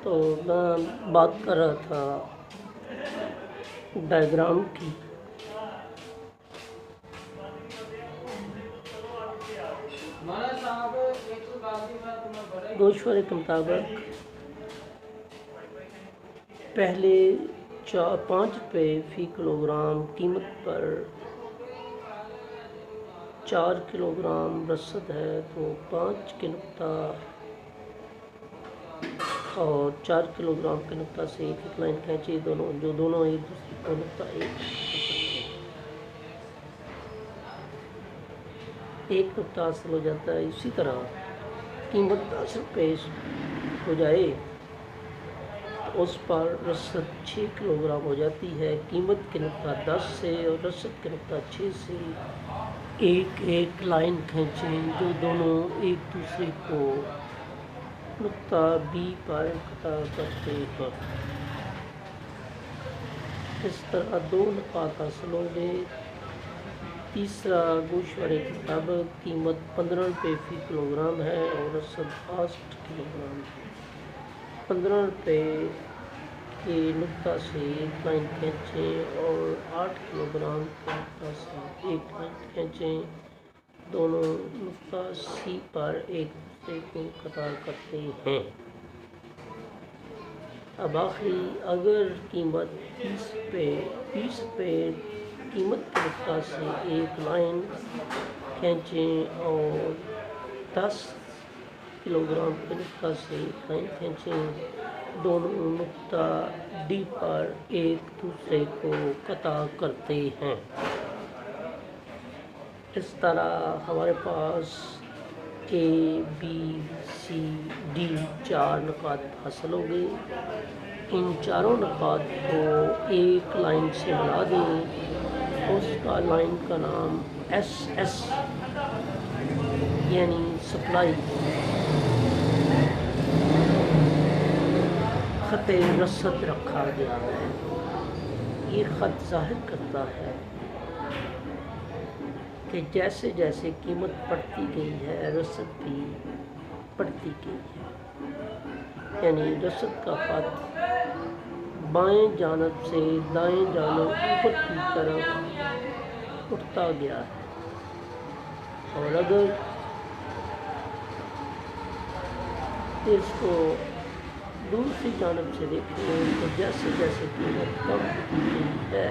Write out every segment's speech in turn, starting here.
تو میں بات کر رہا تھا ڈائیگرام کی. گوشوارے کے مطابق پہلے 5 روپے فی کلو گرام قیمت پر 4 کلو گرام رسد ہے، تو 5 کے نقطہ اور 4 کلو گرام کے نقطہ سے ایک لائن کھینچی، دونوں ایک دوسرے کو نقطہ ایک نقطہ حاصل ہو جاتا ہے. اسی طرح قیمت 10 روپے ہو جائے تو اس پر رسد 6 کلو گرام ہو جاتی ہے. قیمت کے نقطہ 10 سے اور رسد کے نقطہ 6 سے ایک لائن کھینچیں جو دونوں ایک دوسرے کو نقطہ بی پر قطع کرتے ہیں. اس طرح 2 نقاط حاصل ہوں گے. تیسرا گوشوارے کے مطابق قیمت 15 روپے فی کلو گرام ہے اور رسد 8 کلو گرام ہے. 15 روپے کے نقطہ سے ایک لائن کھینچیں اور 8 کلو گرام کے نقطہ سے ایک لائن کھینچیں، دونوں نقطہ سی پر ایک دوسرے کو قطع کرتے ہیں. اب آخری اگر قیمت 20 روپے قیمت کے نقطہ سے ایک لائن کھینچیں اور 10 کلو گرام کے نقطہ سے ایک لائن کھینچیں، دونوں نقطہ ڈی پر ایک دوسرے کو قطع کرتے ہیں. اس طرح ہمارے پاس اے بی سی ڈی 4 نقاط حاصل ہو گئے. ان چاروں نقاط کو ایک لائن سے ملا دیں. اس کا لائن کا نام ایس ایس یعنی سپلائی خط رسد رکھا گیا ہے. یہ خط ظاہر کرتا ہے کہ جیسے جیسے قیمت بڑھتی گئی ہے رسد بھی بڑھتی گئی ہے، یعنی رسد کا خط بائیں جانب سے دائیں جانب اوپر کی طرف اٹھتا گیا ہے. اور اگر اس کو دوسری جانب سے دیکھیں تو جیسے جیسے قیمت کم ہوتی گئی ہے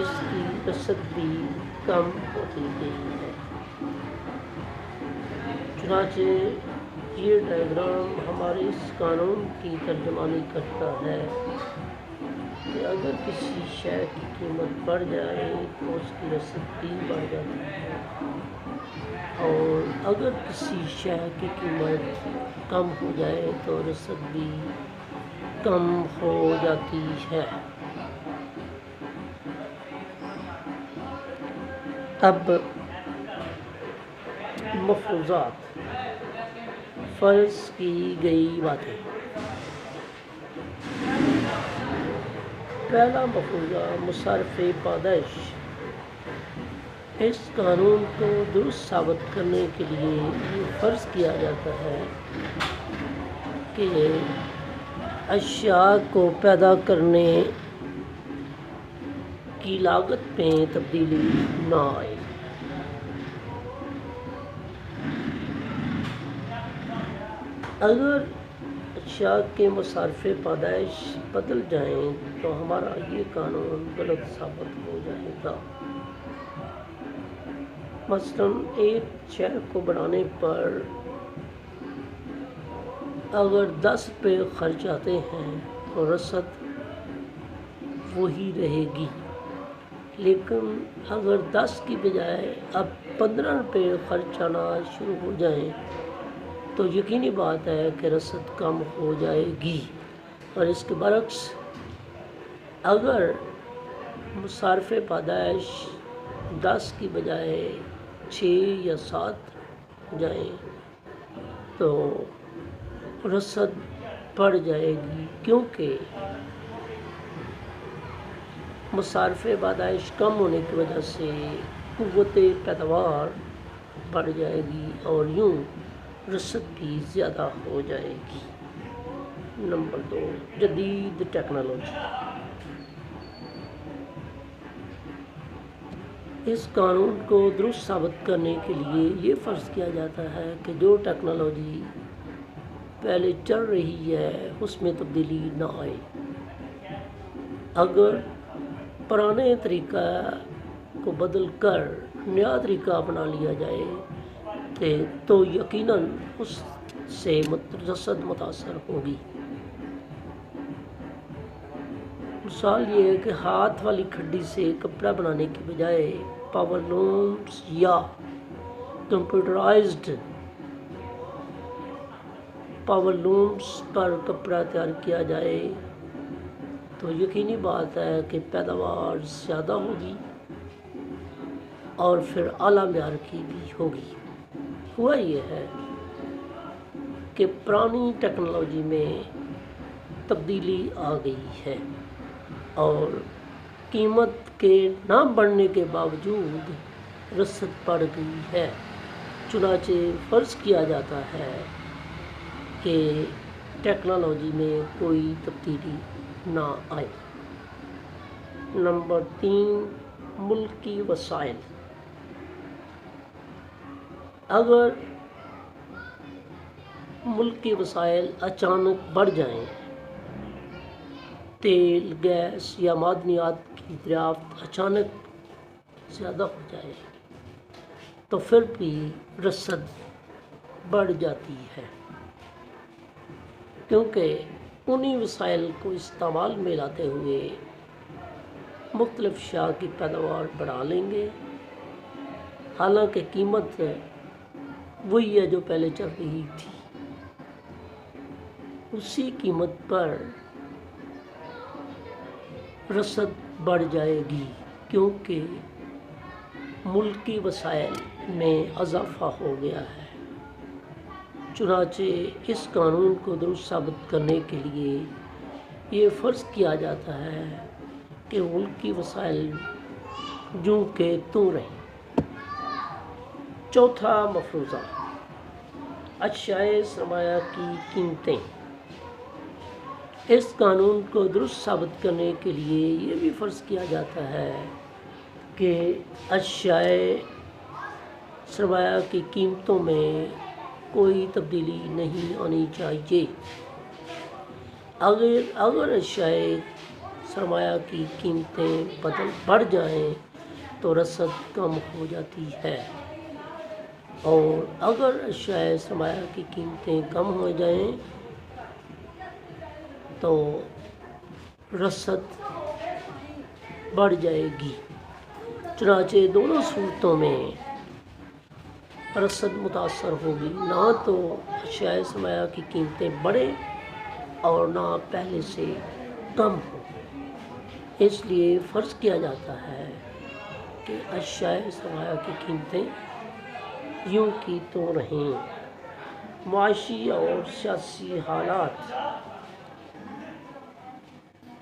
اس کی رسد بھی کم ہوتی گئی ہے. چنانچہ یہ ڈائیگرام ہمارے اس قانون کی ترجمانی کرتا ہے کہ اگر کسی شے کی قیمت بڑھ جائے تو اس کی رسد بھی بڑھ جاتی ہے، اور اگر کسی شے کی قیمت کم ہو جائے تو رسد بھی کم ہو جاتی ہے. اب مفروضات فرض کی گئی باتیں. پہلا مفروضہ مصارف پاداش. اس قانون کو درست ثابت کرنے کے لیے یہ فرض کیا جاتا ہے کہ اشیاء کو پیدا کرنے کی لاگت میں تبدیلی نہ آئے. اگر اشیاء کے مصارف پاداش بدل جائیں تو ہمارا یہ قانون غلط ثابت ہو جائے گا. مثلاً ایک شے کو بڑھانے پر اگر 10 روپے خرچ آتے ہیں تو رسد وہی رہے گی، لیکن اگر 10 کی بجائے اب 15 روپے خرچ آنا شروع ہو جائیں تو یقینی بات ہے کہ رسد کم ہو جائے گی. اور اس کے برعکس اگر مصارف پاداش 10 کی بجائے 6 یا 7 جائیں تو رسد بڑھ جائے گی، کیونکہ مصارف پاداش کم ہونے کی وجہ سے قوت پیداوار بڑھ جائے گی، اور یوں رسد بھی زیادہ ہو جائے گی۔ نمبر 2، جدید ٹیکنالوجی۔ اس قانون کو درست ثابت کرنے کے لیے یہ فرض کیا جاتا ہے کہ جو ٹیکنالوجی پہلے چل رہی ہے اس میں تبدیلی نہ آئے۔ اگر پرانے طریقہ کو بدل کر نیا طریقہ اپنا لیا جائے تو یقیناً اس سے رسد متاثر ہوگی۔ مثال یہ ہے کہ ہاتھ والی کھڈی سے کپڑا بنانے کی بجائے پاور لومز یا کمپیوٹرائزڈ پاور لومز پر کپڑا تیار کیا جائے تو یقینی بات ہے کہ پیداوار زیادہ ہوگی اور پھر اعلیٰ معیار کی بھی ہوگی۔ ہوا یہ ہے کہ پرانی ٹیکنالوجی میں تبدیلی آ گئی ہے اور قیمت کے نہ بڑھنے کے باوجود رسد بڑھ گئی ہے، چنانچہ فرض کیا جاتا ہے کہ ٹیکنالوجی میں کوئی تبدیلی نہ آئے۔ نمبر 3، ملکی وسائل۔ اگر ملک کے وسائل اچانک بڑھ جائیں، تیل، گیس یا معدنیات کی دریافت اچانک زیادہ ہو جائے تو پھر بھی رسد بڑھ جاتی ہے، کیونکہ انہی وسائل کو استعمال میں لاتے ہوئے مختلف اشیاء کی پیداوار بڑھا لیں گے، حالانکہ قیمت وہی ہے جو پہلے چل رہی تھی، اسی قیمت پر رسد بڑھ جائے گی کیونکہ ملکی وسائل میں اضافہ ہو گیا ہے۔ چنانچہ اس قانون کو درست ثابت کرنے کے لیے یہ فرض کیا جاتا ہے کہ ملکی وسائل جوں کے توں رہیں۔ چوتھا مفروضہ، اشیاء سرمایہ کی قیمتیں۔ اس قانون کو درست ثابت کرنے کے لیے یہ بھی فرض کیا جاتا ہے کہ اشیاء سرمایہ کی قیمتوں میں کوئی تبدیلی نہیں آنی چاہیے۔ اگر اشیاء سرمایہ کی قیمتیں بڑھ جائیں تو رسد کم ہو جاتی ہے، اور اگر اشیاء سرمایہ کی قیمتیں کم ہو جائیں تو رسد بڑھ جائے گی۔ چنانچہ دونوں صورتوں میں رسد متاثر ہوگی، نہ تو اشیاء سرمایہ کی قیمتیں بڑھیں اور نہ پہلے سے کم ہوں۔ اس لیے فرض کیا جاتا ہے کہ اشیاء سرمایہ کی قیمتیں یوں کی توں رہیں۔ معاشی اور سیاسی حالات۔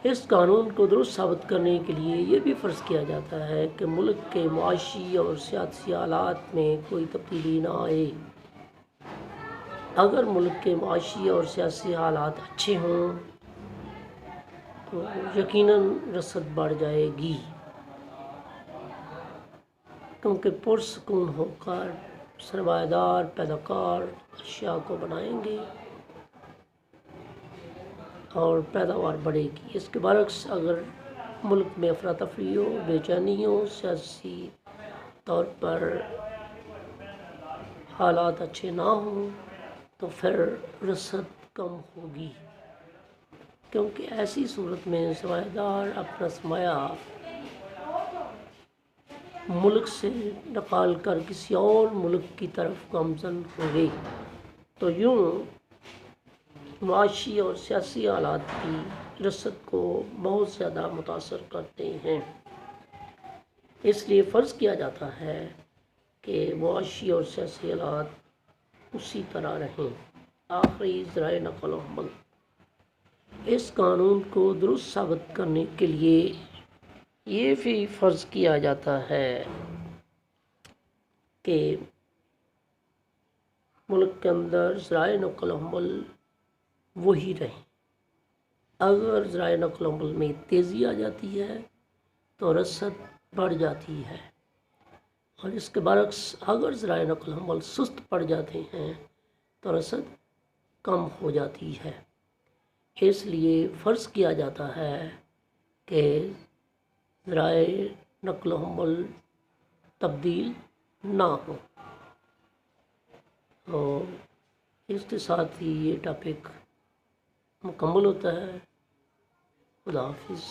اس قانون کو درست ثابت کرنے کے لیے یہ بھی فرض کیا جاتا ہے کہ ملک کے معاشی اور سیاسی حالات میں کوئی تبدیلی نہ آئے۔ اگر ملک کے معاشی اور سیاسی حالات اچھے ہوں تو یقیناً رسد بڑھ جائے گی، کیونکہ پرسکون ہو کر سرمایہ دار پیداکار اشیاء کو بنائیں گے اور پیداوار بڑھے گی۔ اس کے برعکس اگر ملک میں افراتفری ہو، بے چینی ہو، سیاسی طور پر حالات اچھے نہ ہوں تو پھر رسد کم ہوگی، کیونکہ ایسی صورت میں سرمایہ دار اپنا سرمایہ ملک سے نکال کر کسی اور ملک کی طرف گامزن ہوں گے، تو یوں معاشی اور سیاسی حالات کی رسد کو بہت زیادہ متاثر کرتے ہیں۔ اس لیے فرض کیا جاتا ہے کہ معاشی اور سیاسی حالات اسی طرح رہیں۔ آخری ذرائع نقل و حمل۔ اس قانون کو درست ثابت کرنے کے لیے یہ بھی فرض کیا جاتا ہے کہ ملک کے اندر ذرائع نقل و حمل وہی رہیں۔ اگر ذرائع نقل و حمل میں تیزی آ جاتی ہے تو رسد بڑھ جاتی ہے، اور اس کے برعکس اگر ذرائع نقل و حمل سست پڑ جاتے ہیں تو رسد کم ہو جاتی ہے۔ اس لیے فرض کیا جاتا ہے کہ ذرائع نقل و حمل تبدیل نہ ہو۔ اور اس کے ساتھ ہی یہ ٹاپک مکمل ہوتا ہے۔ خدا حافظ۔